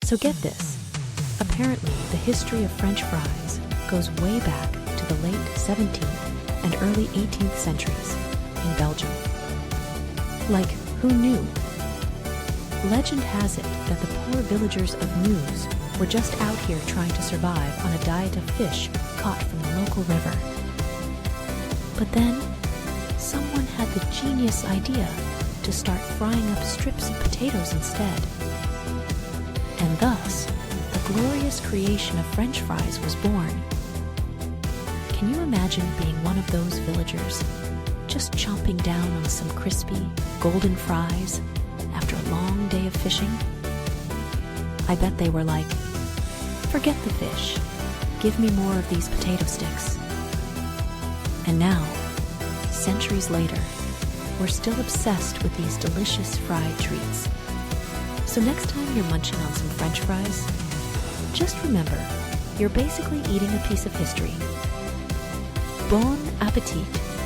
So get this. Apparently, the history of French fries goes way back to the late 17th and early 18th centuries in Belgium. Like, who knew? Legend has it that the poor villagers of Meuse were just out here trying to survive on a diet of fish caught from the local river. But then, someone had the genius idea to start frying up strips of potatoes instead. And thus, the glorious creation of French fries was born. Can you imagine being one of those villagers, just chomping down on some crispy, golden fries after a long day of fishing? I bet they were like, forget the fish, give me more of these potato sticks. And now, centuries later, we're still obsessed with these delicious fried treats. So next time you're munching on some French fries, just remember, you're basically eating a piece of history. Bon appétit!